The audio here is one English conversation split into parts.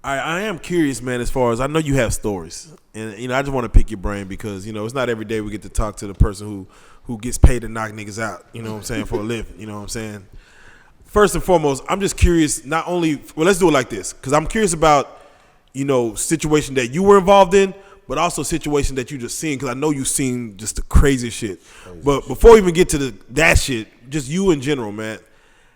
I am curious, man, as far as I know you have stories. And, I just want to pick your brain because, it's not every day we get to talk to the person who gets paid to knock niggas out, you know what I'm saying, for a living, you know what I'm saying? First and foremost, I'm just curious, not only, let's do it like this, because I'm curious about, situation that you were involved in, but also situation that you just seen, because I know you've seen just the craziest shit. But before we even get to that shit, just you in general, man,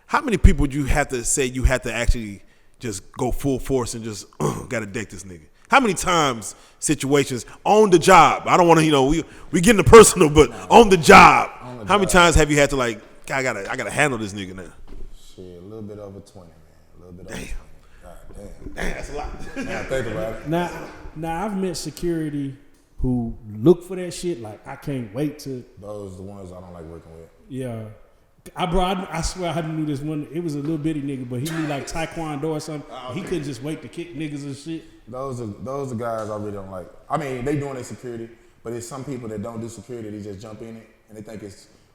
how many people would you have to say you had to actually just go full force and just gotta deck this nigga? How many times situations on the job? I don't want to, we get into personal, but on the job, how many times have you had to I gotta handle this nigga now? Shit, a little bit over 20, man. A little bit over 20. God damn. Damn, that's a lot. Now think about it. Now I've met security who look for that shit. Like I can't wait to. Those are the ones I don't like working with. Yeah. I swear I knew this one. It was a little bitty nigga, but he knew like Taekwondo or something. He couldn't just wait to kick niggas and shit. Those are guys I really don't like. I mean, they doing their security, but it's some people that don't do security. They just jump in it and they think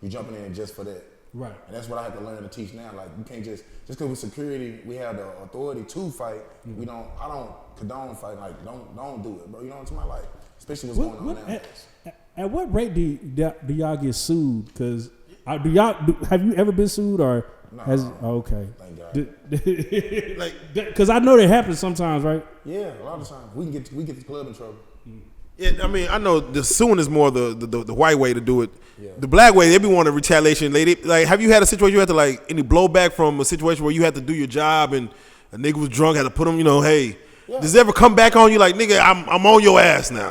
you jumping in just for that. Right. And that's what I have to learn to teach now. Like you can't just because with security we have the authority to fight. Mm-hmm. I don't condone fighting. Like don't do it, bro. You know what I'm talking about? Like especially what's going on now. At what rate do y'all get sued? Because have you ever been sued or okay? Thank God. Like, because I know that happens sometimes, right? Yeah, a lot of times we get the club in trouble. Yeah, I mean, I know the suing is more the white way to do it. Yeah. The black way, they be wanting retaliation. Like, have you had a situation you had to any blowback from a situation where you had to do your job and a nigga was drunk, had to put him, hey, does it ever come back on you like, nigga, I'm on your ass now?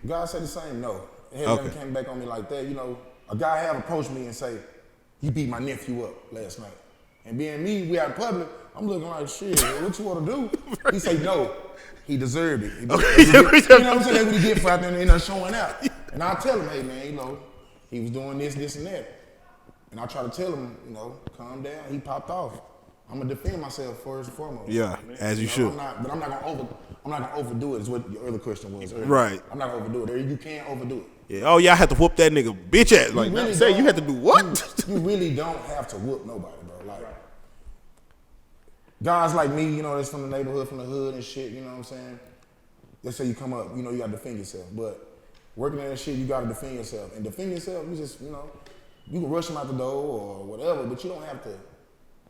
God said the same. No, it never came back on me like that. A guy have approached me and say, "You beat my nephew up last night," and being me, we out in public. I'm looking like shit. What you want to do? He say no. He deserved it. You know what I'm saying? That's what he get for out there showing out. And I tell him, hey man, he was doing this, and that. And I try to tell him, calm down. He popped off. I'm gonna defend myself first and foremost. Yeah, as you should. But I'm not gonna overdo it. Is what your other question was earlier. Right. I'm not gonna overdo it. You can't overdo it. Yeah. Oh yeah, I had to whoop that nigga bitch ass. Like, really say you had to do what? You really don't have to whoop nobody, bro. Like. Guys like me, that's from the neighborhood, from the hood and shit, you know what I'm saying? Let's say you come up, you gotta defend yourself. But working in that shit, you gotta defend yourself. And defend yourself, you just, you can rush them out the door or whatever, but you don't have to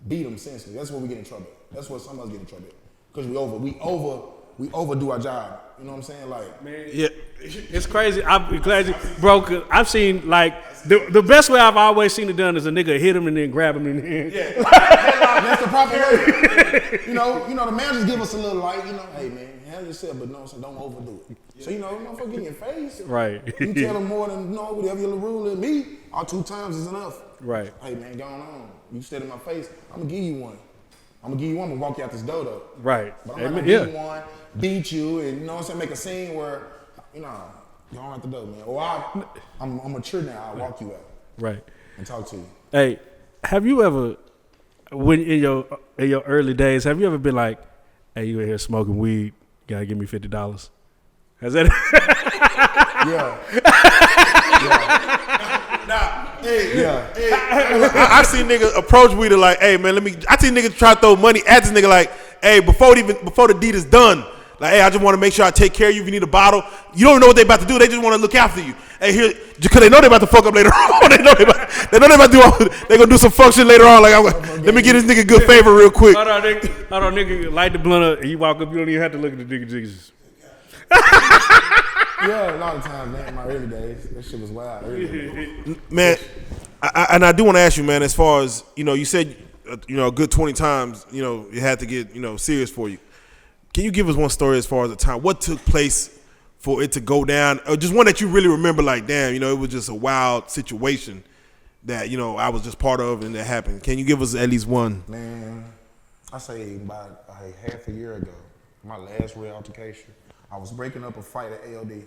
beat them senseless. That's where we get in trouble. That's where some of us get in trouble. Because we overdo our job. You know what I'm saying? Like, man, yeah, it's crazy. I'm glad you, bro. Cause I've seen the best way I've always seen it done is a nigga hit him and then grab him in the hand. Yeah, that's the proper way. The managers give us a little light. Hey man, handle yourself, but don't overdo it. Yeah. So motherfucker get in your face. Right. You tell them more than whatever your rule is. Me, all 2 times is enough. Right. Hey man, going on. You said in my face, I'm gonna give you one. I'm gonna walk you out this door though. Right. But I'm not gonna give you one, beat you, and make a scene where, go on out the door, man. Or I'm mature now. I'll walk you out. Right. And talk to you. Hey, have you ever, when in your early days, have you ever been like, hey, you in here smoking weed? You gotta give me $50. Has that? Yeah. I see niggas approach Weeda like, hey man, I see niggas try to throw money at this nigga like, hey, before the deed is done, like, hey, I just want to make sure I take care of you if you need a bottle. You don't know what they about to do. They just want to look after you. Hey, here, because they know they about to fuck up later on. they know they about to do. They gonna do some function later on. Like, let me get this nigga good favor real quick. Hold on, nigga, light the blunt up. And you walk up, you don't even have to look at the nigga. Jesus. Yeah, a lot of times, man, in my early days, that shit was wild. Man, I do want to ask you, man, as far as, you said, a good 20 times, it had to get, serious for you. Can you give us one story as far as the time? What took place for it to go down? Or just one that you really remember, like, damn, it was just a wild situation that, I was just part of and that happened. Can you give us at least one? Man, I say about half a year ago, my last real altercation, I was breaking up a fight at ALD. Man,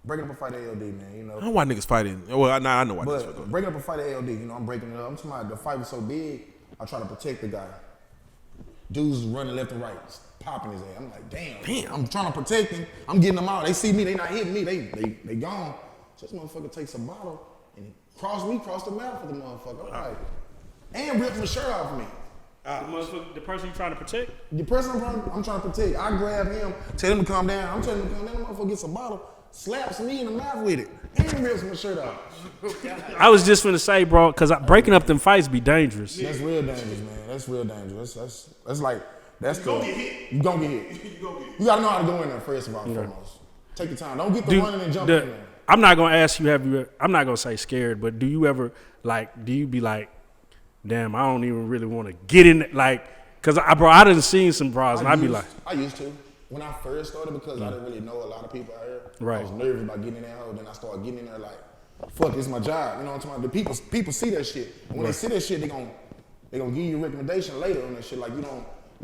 I don't know why niggas fighting. Well, I know why niggas fighting. Breaking up a fight at ALD, I'm breaking it up. I'm talking about the fight was so big, I try to protect the guy. Dudes running left and right, popping his ass. I'm like, damn. I'm trying to protect him. I'm getting them out. They see me, they not hitting me, they gone. So this motherfucker takes a bottle and cross the mouth of the motherfucker. I'm like, and ripped my shirt off me. The person you trying to protect? The person I'm trying to protect, I grab him, tell him to calm down. I'm telling him to calm down. The motherfucker gets a bottle, slaps me in the mouth with it, and rips my shirt off. I was just finna say, bro, because breaking up them fights be dangerous. That's real dangerous, man. That's real dangerous. That's like, that's You gonna get hit. You gonna get hit. You gotta know how to go in there first of all, foremost. Take your time. Don't get the running and jumping in there. I'm not gonna ask you, I'm not gonna say scared, but do you ever, like, do you be like, damn, I don't even really want to get in, like, because I done seen some bras, and I'd be like. I used to. When I first started, because I didn't really know a lot of people out here, right. I was nervous about getting in that hole. Then I started getting in there like, fuck, it's my job. You know what I'm talking about? The people see that shit. And when they see that shit, they gonna give you a recommendation later on that shit. Like, you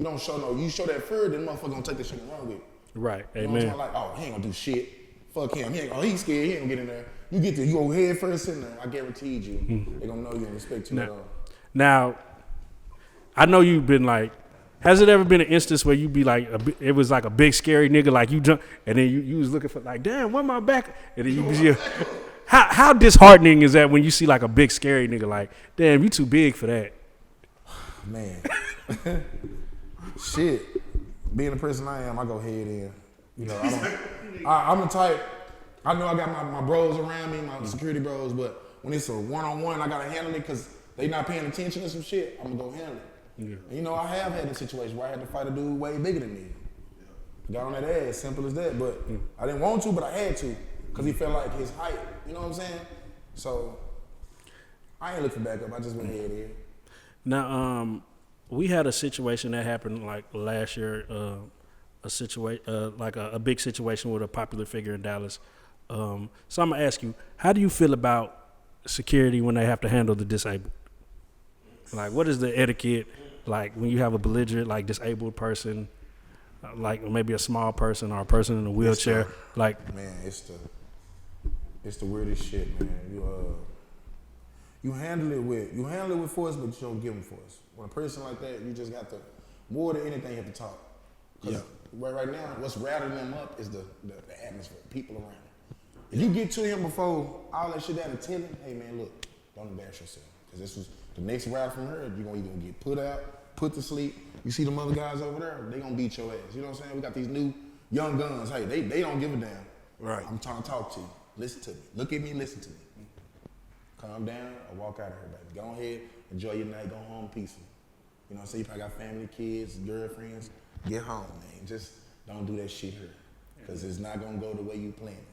don't show you show that fear, then motherfucker gonna take that shit and run with it. Right, you know amen. Like, oh, he ain't gonna do shit. Fuck him. He's scared. He ain't gonna get in there. You go head first in there. I guaranteed you, they gonna know you and respect you. Now, I know you've been like, has it ever been an instance where you be like, it was like a big scary nigga, like you jump, and then you was looking for like, damn, where my back? And then you be, how disheartening is that when you see like a big scary nigga, like, damn, you too big for that? Man, shit. Being the person I am, I go head in. You know, I'm the type. I know I got my bros around me, my security bros, but when it's a one-on-one, I gotta handle it because they not paying attention to some shit. I'm gonna go handle it. Yeah. You know, I have had a situation where I had to fight a dude way bigger than me. Got on that ass, simple as that. But I didn't want to, but I had to, because he felt like his height. You know what I'm saying? So I ain't looking back up. I just went head in. Now, we had a situation that happened like last year. A big situation with a popular figure in Dallas. So I'm gonna ask you, how do you feel about security when they have to handle the disabled? Like, what is the etiquette like when you have a belligerent, like, disabled person, like maybe a small person or a person in a wheelchair? Man, it's the weirdest shit, man. You handle it with force, but you don't give them force. When a person like that, you just got to, more than anything, you have to talk. Yeah. Right now, what's rattling them up is the atmosphere, people around him. If you get to him before all that shit down and tell him, hey man, look, don't embarrass yourself. Because this was the next route from her, you're gonna either get put out, put to sleep. You see them other guys over there, they gonna beat your ass. You know what I'm saying? We got these new young guns. Hey, they don't give a damn. Right. I'm trying to talk to you. Listen to me. Look at me, listen to me. Calm down or walk out of here, baby. Go ahead, enjoy your night, go home peaceful. You know what I'm saying? You probably got family, kids, girlfriends. Get home, man. Just don't do that shit here. Because it's not going to go the way you planned it.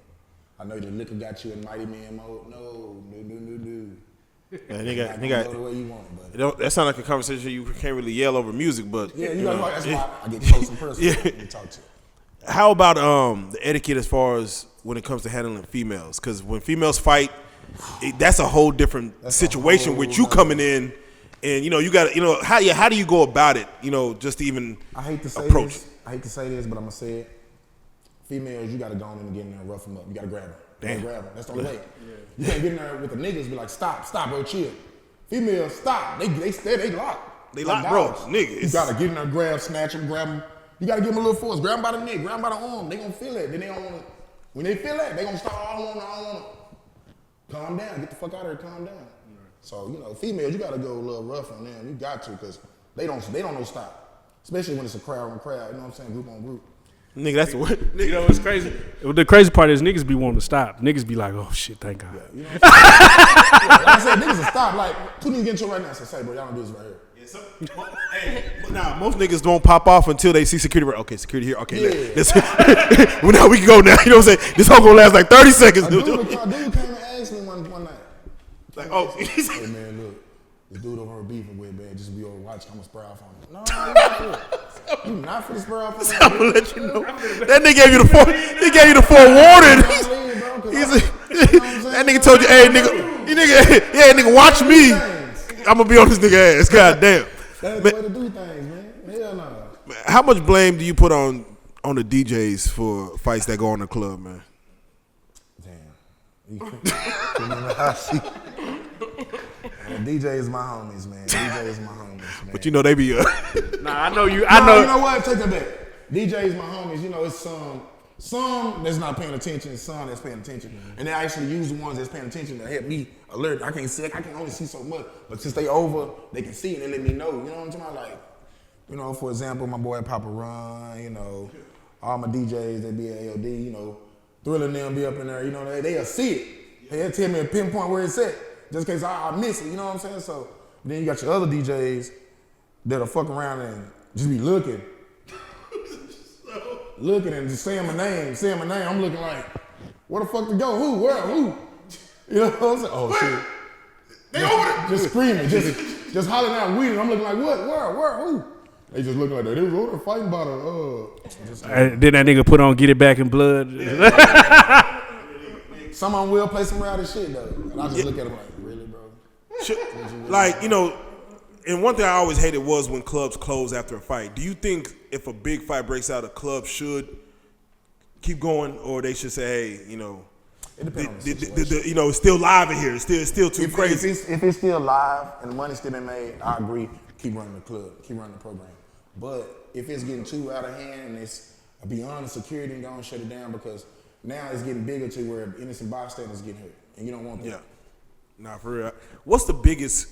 I know the liquor got you in Mighty Man mode. No. Yeah, nigga, go the way you want it, buddy. That sounds like a conversation you can't really yell over music, but yeah, you know, that's why I get close and personal and talk to you. How about the etiquette as far as when it comes to handling females? Because when females fight, that's a whole different situation with you coming in. And you got how do you go about it? Just to even approach. I hate to say this, but I'm gonna say it. Females, you gotta go in and get in there and rough them up. You gotta grab them. Damn. Grab them. That's the only way. Yeah. You can't get in there with the niggas. Be like, stop, bro, chill. Females, stop. They lock. They lock, bro. Niggas. You gotta get in there, grab, snatch them, grab them. You gotta give them a little force. Grab them by the neck, grab them by the arm. They gonna feel it. Then they don't wanna. When they feel that, they gonna start. I don't wanna. Calm down. Get the fuck out of here. Calm down. So, females, you gotta go a little rough on them. You got to, because they don't know stop. Especially when it's a crowd on crowd, you know what I'm saying, group on group. Nigga, that's what. You know what's crazy? The crazy part is niggas be wanting to stop. Niggas be like, oh shit, thank God. Yeah, you know what I'm saying? Like I said, niggas will stop. Like, two niggas get into it right now. Say, bro, y'all don't do this right here. Nah, most niggas don't pop off until they see security. Okay, security here. Okay, well, now we can go now. You know what I'm saying? This whole gonna last like 30 seconds. Dude came and asked me one night. Like, hey man, look, the dude over here beefing with, man, just be over watching. I'm gonna spur off on him. No, you not for the spur off on him. I'm gonna let you know. That nigga gave you the four. He gave you the forewarning. That nigga told you, hey nigga, watch me. I'm gonna be on this nigga ass. God damn. That's the way to do things, man. Hell no. How much blame do you put on the DJs for fights that go on in the club, man? Damn. DJ is my homies, man. DJ is my homies, man. But they be Nah, I know you. You know what? Take that back. DJ is my homies. It's some that's not paying attention, some that's paying attention. And they actually use the ones that's paying attention to help me alert. I can only see so much. But since they over, they can see and they let me know. You know what I'm talking about? Like, you know, for example, my boy Papa Run, you know, all my DJs, they be at AOD, you know, Thriller and them be up in there, you know, they'll see it. They'll tell me a pinpoint where it's at, just in case I miss it, you know what I'm saying? So then you got your other DJs that'll fuck around and just be looking. Looking and just saying my name. I'm looking like, where the fuck to go? Who? Where? Who? You know what I'm saying? Oh, shit. They over there. Just screaming, just hollering out weed. And I'm looking like, what? Where? Who? They just looking like that. They was over there fighting about then that nigga put on Get It Back in Blood. Some of them will play some rowdy shit, though. And I just look at them like, really, bro? Like, you know, and one thing I always hated was when clubs close after a fight. Do you think if a big fight breaks out, a club should keep going, or they should say, hey, you know, it depends on the situation. you know, it's still live in here. It's still too crazy. If it's still live and the money's still been made, I agree. Keep running the club. Keep running the program. But if it's getting too out of hand and it's beyond the security, don't shut it down, because now it's getting bigger to where innocent bystanders getting hurt, and you don't want that. Yeah, nah, for real. What's the biggest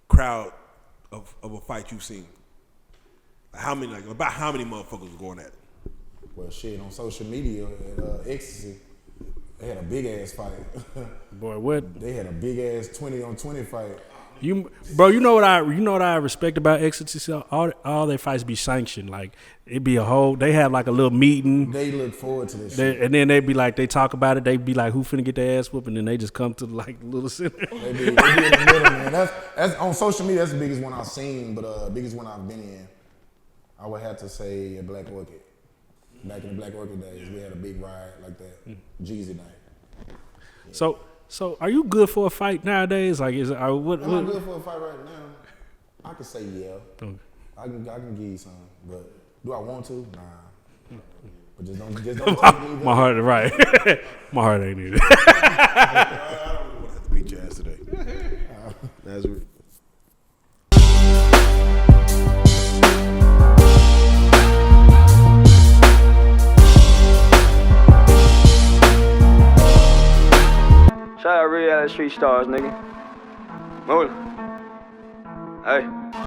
crowd of a fight you've seen? About how many motherfuckers were going at it? Well, shit, on social media at XTC, they had a big ass fight. Boy, what? They had a big ass 20-on-20 fight. You know what I respect about XTC? All their fights be sanctioned. Like, it be they have like a little meeting. They look forward to this shit. And then they be like, they talk about it. They be like, who finna get their ass whooped? And then they just come to like the little center. They be in the middle, man. That's on social media. That's the biggest one I've seen, but biggest one I've been in, I would have to say Black Orchid. Back in the Black Orchid days, we had a big ride like that. Jeezy night. Yeah. So are you good for a fight nowadays? Like, what? Am I good for a fight right now? I could say yeah. Okay. I can give you some, but do I want to? Nah. But just don't take me. My heart, right? My heart ain't either. I don't want to have to beat your ass today. That's it. Shout out RealLyfeStreetStarz, nigga. Move it. Hey.